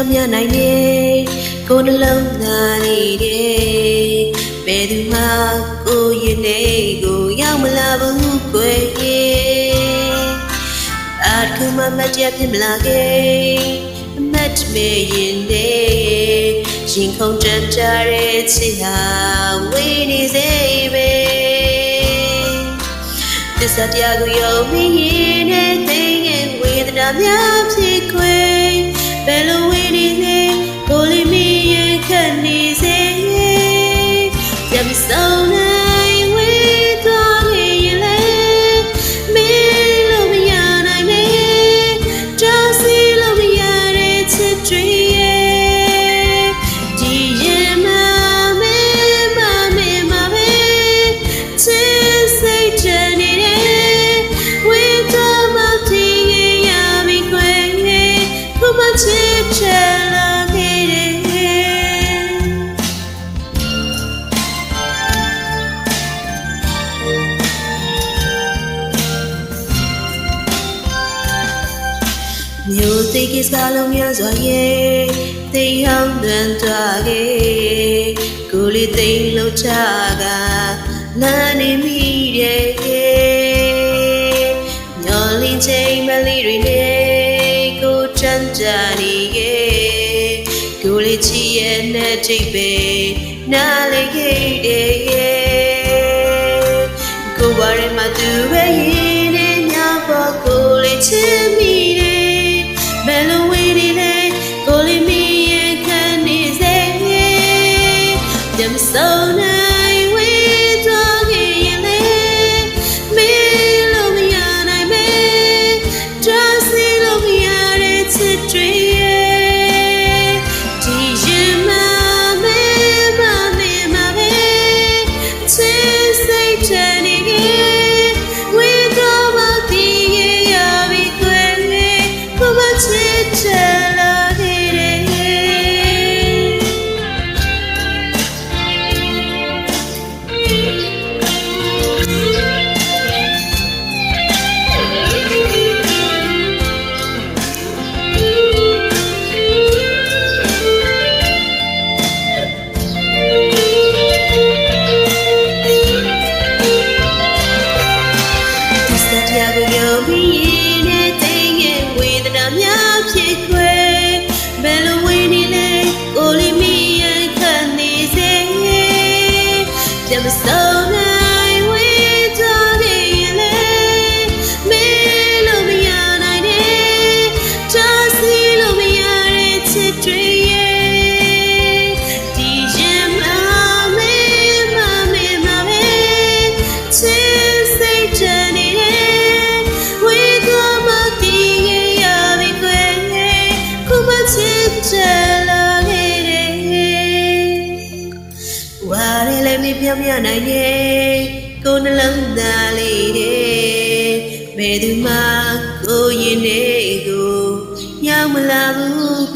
မြနိုင်နေကိုယ်နှလုံးသားလေးတဲ့ဘယ်သူမှကိုယ်ရင်လေးကိုရောက်မလာဘူးကွယ်အားခုမှမတည့်ဖြစ်မလာခဲ့အမတ်မေရင်တဲ့ရင်ခုန်တမ်းကြတဲ့ချစ်ဟာဝေးနေစေပဲသစ္စာတရားကိုယုံပြီးရင်နဲ့သိငယ်ဝေဒနာများဖြစ်ခွေဘယ်လိုဝေးနေစေကိုလေးမီရင်ခတ်နေစေကြမ်းဆုံးနိုင်ဝေးသွားနေရင်လေမင်းလို့မရနိုင်မေတားစီလို့မရတဲ့ချစ်တွေဒီရင်မမေမမေမမေချစ်စိတ်ချနေတဲ့ဝေးသွားမှဖြစ်ရပြီခွေခုမှချစ်ချလာခဲ့တယ်မျိုးသိကိစ္စလုံးများစွာရဲ့သိအောင်တွင်သွားခဲ့ကိုလေးသိလို့ချကလမ်းနေမိတဲ့မျောလင်းချိန်မလေးတွေနဲ့ကိုချမ်းကြနေခဲ့ကိုလေးချီရဲ့နဲ့ထိပ်ပဲနားလေခဲ့တဲ့ကိုဘာရဲမှသူပဲရင်နဲ့ညပေါ်ကိုလေးချစ်မိဘယ်လိုဝေးနေလဲကိုလေးမီရင်ခံနေစေကြမ်းဆုံးနိုင်ဝေးသွားခဲ့ရင်လေမင်းလို့မရနိုင်မေတားစီလို့မရတဲ့ချစ်တွေဒီရင်မမေမမေမမေချစ်စိတ်ချနေခဲ့ဝေးသွားမှသိရပြီခွေခုမှချစ်ချလာခဲ့တယ်I'm so nice with talking me love me and I did just love me and it's a dream DJ mommy mommy mommy since they journey with all my thing yeah we come on let me be a man I need go to London lady Meduma go ye nego Yamalabu